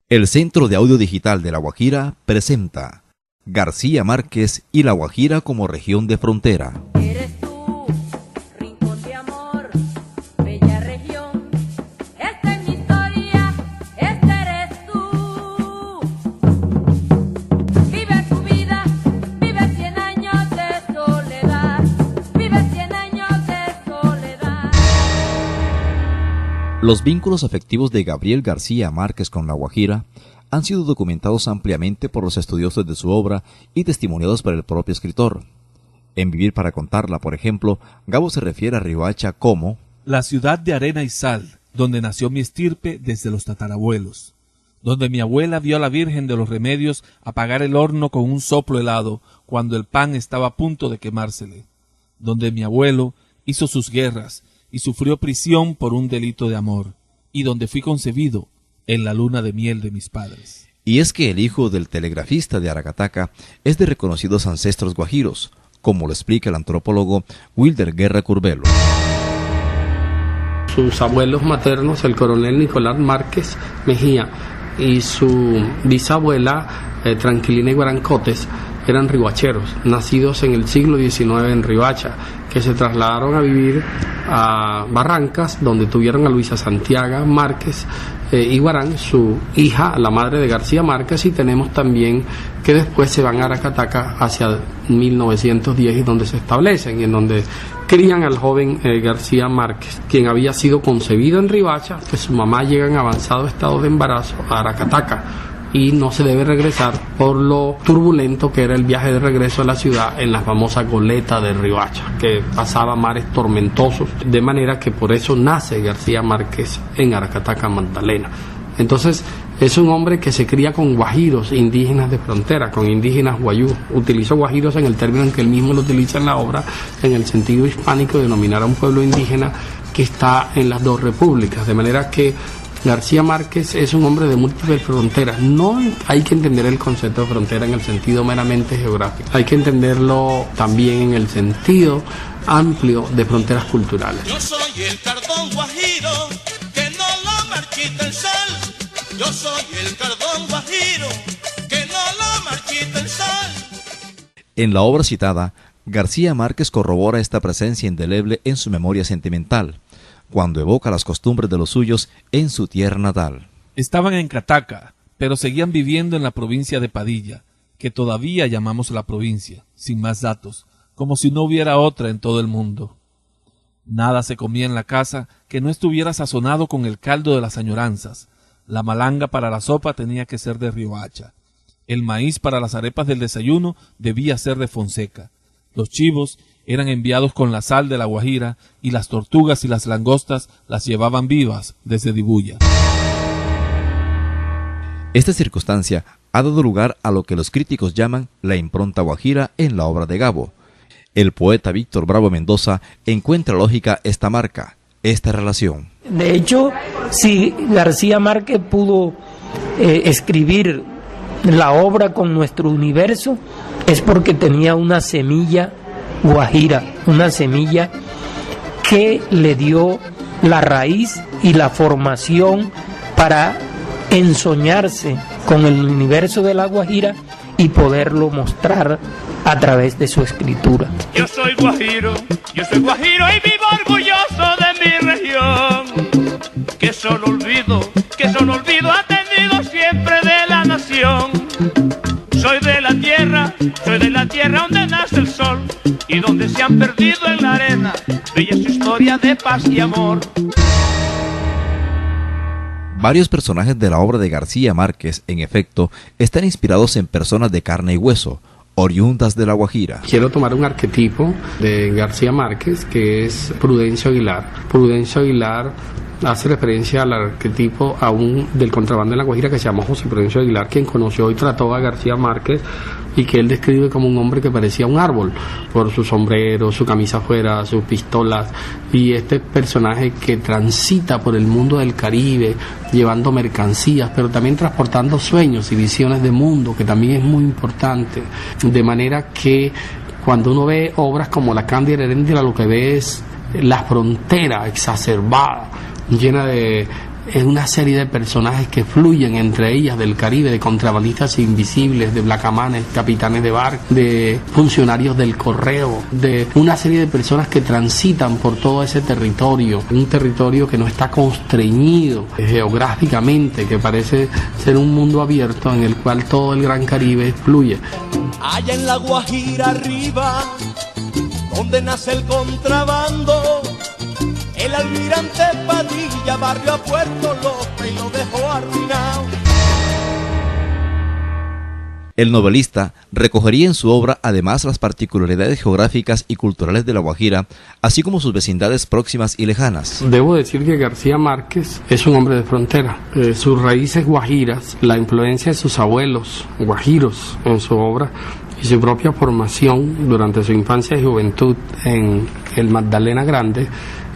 El Centro de Audio Digital de La Guajira presenta García Márquez y La Guajira como región de frontera. Eres tú, rincón de amor, bella región. Esta es mi historia, esta eres tú. Vive tu vida, vive 100 años de soledad. Vive 100 años de soledad. Los vínculos afectivos de Gabriel García Márquez con La Guajira han sido documentados ampliamente por los estudiosos de su obra y testimoniados por el propio escritor. En Vivir para contarla, por ejemplo, Gabo se refiere a Riohacha como la ciudad de arena y sal, donde nació mi estirpe desde los tatarabuelos, donde mi abuela vio a la Virgen de los Remedios apagar el horno con un soplo helado cuando el pan estaba a punto de quemársele, donde mi abuelo hizo sus guerras y sufrió prisión por un delito de amor, y donde fui concebido en la luna de miel de mis padres. Y es que el hijo del telegrafista de Aracataca es de reconocidos ancestros guajiros, como lo explica el antropólogo Wilder Guerra Curbelo. Sus abuelos maternos, el coronel Nicolás Márquez Mejía y su bisabuela Tranquilina Guarancotes, eran riohacheros, nacidos en el siglo XIX en Riohacha, que se trasladaron a vivir a Barrancas, donde tuvieron a Luisa Santiago Márquez y Guarán, su hija, la madre de García Márquez, y tenemos también que después se van a Aracataca hacia 1910 y donde se establecen y en donde crían al joven García Márquez, quien había sido concebido en Riohacha, pues su mamá llega en avanzado estado de embarazo a Aracataca y no se debe regresar por lo turbulento que era el viaje de regreso a la ciudad en la famosa goleta de Riohacha, que pasaba mares tormentosos, de manera que por eso nace García Márquez en Aracataca, Magdalena. Entonces es un hombre que se cría con guajiros indígenas de frontera, con indígenas guayú. Utilizo guajiros en el término en que él mismo lo utiliza en la obra, en el sentido hispánico de denominar a un pueblo indígena que está en las dos repúblicas, de manera que García Márquez es un hombre de múltiples fronteras. No hay que entender el concepto de frontera en el sentido meramente geográfico. Hay que entenderlo también en el sentido amplio de fronteras culturales. Yo soy el cardón guajiro, que no lo marchita el sol. Yo soy el cardón guajiro, que no lo marchita el sol. En la obra citada, García Márquez corrobora esta presencia indeleble en su memoria sentimental, cuando evoca las costumbres de los suyos en su tierra natal. Estaban en Cataca, pero seguían viviendo en la provincia de Padilla, que todavía llamamos la provincia, sin más datos, como si no hubiera otra en todo el mundo. Nada se comía en la casa que no estuviera sazonado con el caldo de las añoranzas. La malanga para la sopa tenía que ser de Riohacha. El maíz para las arepas del desayuno debía ser de Fonseca. Los chivos eran enviados con la sal de La Guajira y las tortugas y las langostas las llevaban vivas desde Dibuya. Esta circunstancia ha dado lugar a lo que los críticos llaman la impronta guajira en la obra de Gabo. El poeta Víctor Bravo Mendoza encuentra lógica esta marca, esta relación. De hecho, si García Márquez pudo escribir la obra con nuestro universo, es porque tenía una semilla guajira, una semilla que le dio la raíz y la formación para ensoñarse con el universo de la Guajira y poderlo mostrar a través de su escritura. Yo soy guajiro y vivo orgulloso de mi región, que solo olvido ha tenido siempre de la nación. Soy de la tierra donde nace el sol y donde se han perdido en la arena bella su historia de paz y amor. Varios personajes de la obra de García Márquez, en efecto, están inspirados en personas de carne y hueso, oriundas de La Guajira. Quiero tomar un arquetipo de García Márquez, que es Prudencio Aguilar. Prudencio Aguilar hace referencia al arquetipo aún del contrabando de La Guajira que se llama José Prudencio Aguilar, quien conoció y trató a García Márquez y que él describe como un hombre que parecía un árbol por su sombrero, su camisa afuera, sus pistolas, y este personaje que transita por el mundo del Caribe llevando mercancías, pero también transportando sueños y visiones de mundo, que también es muy importante, de manera que cuando uno ve obras como La Cándida Heréndira, lo que ve es la frontera exacerbada, llena de es una serie de personajes que fluyen entre ellas del Caribe, de contrabandistas invisibles, de blacamanes, capitanes de barco, de funcionarios del correo, de una serie de personas que transitan por todo ese territorio, un territorio que no está constreñido geográficamente, que parece ser un mundo abierto en el cual todo el Gran Caribe fluye. Allá en la Guajira arriba, donde nace el contrabando, el almirante Padilla barrió a Puerto López y lo dejó arruinado. El novelista recogería en su obra además las particularidades geográficas y culturales de La Guajira, así como sus vecindades próximas y lejanas. Debo decir que García Márquez es un hombre de frontera. Sus raíces guajiras, la influencia de sus abuelos guajiros en su obra y su propia formación durante su infancia y juventud en el Magdalena Grande,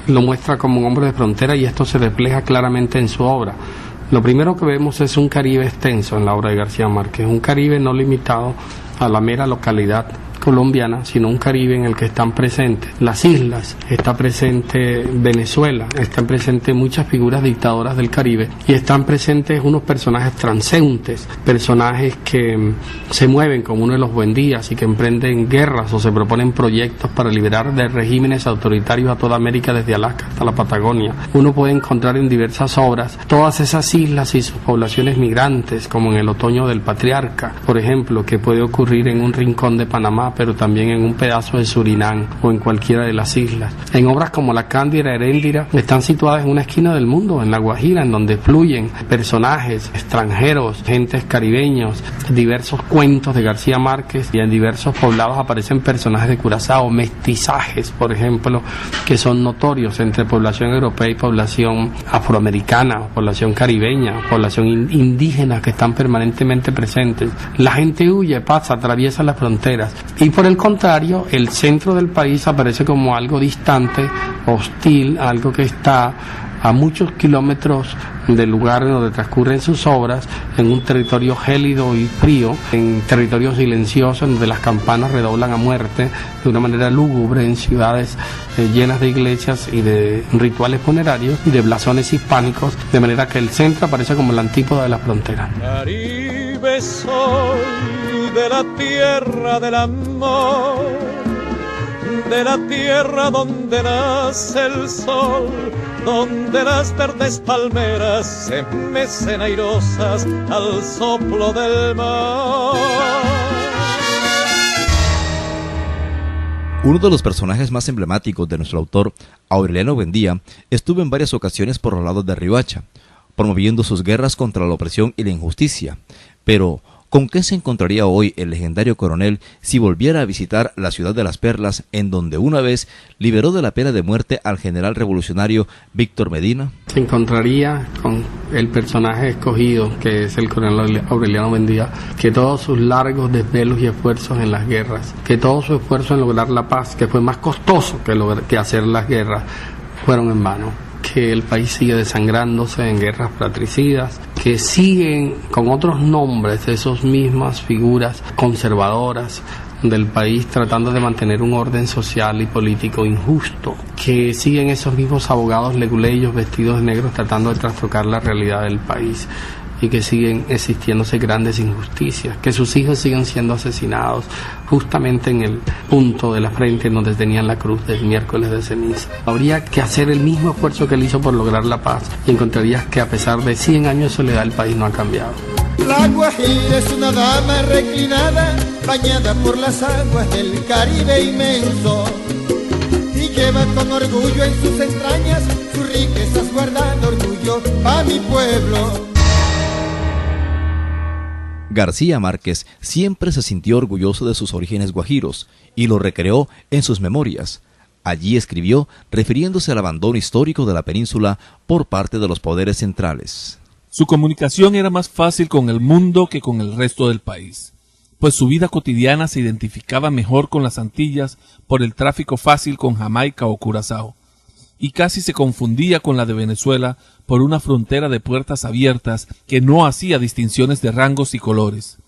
lo muestra como un hombre de frontera, y esto se refleja claramente en su obra. Lo primero que vemos es un Caribe extenso en la obra de García Márquez, un Caribe no limitado a la mera localidad colombiana, sino un Caribe en el que están presentes las islas, está presente Venezuela, están presentes muchas figuras dictadoras del Caribe, y están presentes unos personajes transeúntes, personajes que se mueven como uno de los buendías y que emprenden guerras o se proponen proyectos para liberar de regímenes autoritarios a toda América, desde Alaska hasta la Patagonia. Uno puede encontrar en diversas obras todas esas islas y sus poblaciones migrantes, como en El otoño del patriarca, por ejemplo, que puede ocurrir en un rincón de Panamá, pero también en un pedazo de Surinam o en cualquiera de las islas. En obras como La Cándida Heréndira están situadas en una esquina del mundo, en La Guajira, en donde fluyen personajes extranjeros, gentes caribeños, diversos cuentos de García Márquez, y en diversos poblados aparecen personajes de Curazao, mestizajes, por ejemplo, que son notorios entre población europea y población afroamericana, población caribeña, población indígena, que están permanentemente presentes. La gente huye, pasa, atraviesa las fronteras. Y por el contrario, el centro del país aparece como algo distante, hostil, algo que está a muchos kilómetros del lugar en donde transcurren sus obras, en un territorio gélido y frío, en territorio silencioso, en donde las campanas redoblan a muerte de una manera lúgubre, en ciudades llenas de iglesias y de rituales funerarios y de blasones hispánicos, de manera que el centro aparece como el antípoda de la frontera. Caribe soy de la tierra del amor, de la tierra donde nace el sol, donde las verdes palmeras se mecen airosas al soplo del mar. Uno de los personajes más emblemáticos de nuestro autor, Aureliano Buendía, estuvo en varias ocasiones por los lados de Riohacha, promoviendo sus guerras contra la opresión y la injusticia. Pero, ¿con qué se encontraría hoy el legendario coronel si volviera a visitar la ciudad de las Perlas, en donde una vez liberó de la pena de muerte al general revolucionario Víctor Medina? Se encontraría con el personaje escogido, que es el coronel Aureliano Buendía, que todos sus largos desvelos y esfuerzos en las guerras, que todo su esfuerzo en lograr la paz, que fue más costoso que hacer las guerras, fueron en vano. Que el país sigue desangrándose en guerras fratricidas, que siguen con otros nombres esas mismas figuras conservadoras del país tratando de mantener un orden social y político injusto, que siguen esos mismos abogados leguleyos vestidos de negro tratando de trastocar la realidad del país, y que siguen existiéndose grandes injusticias, que sus hijos siguen siendo asesinados justamente en el punto de la frente en donde tenían la cruz del miércoles de ceniza. Habría que hacer el mismo esfuerzo que él hizo por lograr la paz, y encontrarías que a pesar de 100 años de soledad el país no ha cambiado. La Guajira es una dama reclinada, bañada por las aguas del Caribe inmenso, y lleva con orgullo en sus entrañas sus riquezas, guardando orgullo a mi pueblo. García Márquez siempre se sintió orgulloso de sus orígenes guajiros y lo recreó en sus memorias. Allí escribió refiriéndose al abandono histórico de la península por parte de los poderes centrales. Su comunicación era más fácil con el mundo que con el resto del país, pues su vida cotidiana se identificaba mejor con las Antillas por el tráfico fácil con Jamaica o Curazao, y casi se confundía con la de Venezuela por una frontera de puertas abiertas que no hacía distinciones de rangos y colores.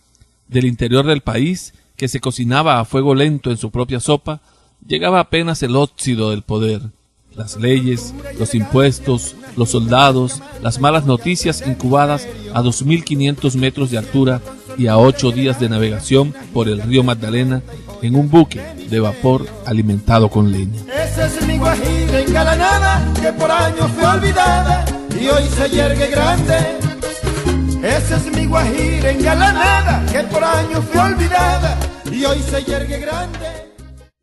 Del interior del país, que se cocinaba a fuego lento en su propia sopa, llegaba apenas el óxido del poder. las leyes, los impuestos, los soldados, las malas noticias incubadas a 2.500 metros de altura y a 8 días de navegación por el río Magdalena en un buque de vapor alimentado con leña. Esa es mi Guajira engalanada, que por años fue olvidada y hoy se yergue grande. Esa es mi Guajira engalanada, que por años fue olvidada y hoy se yergue grande.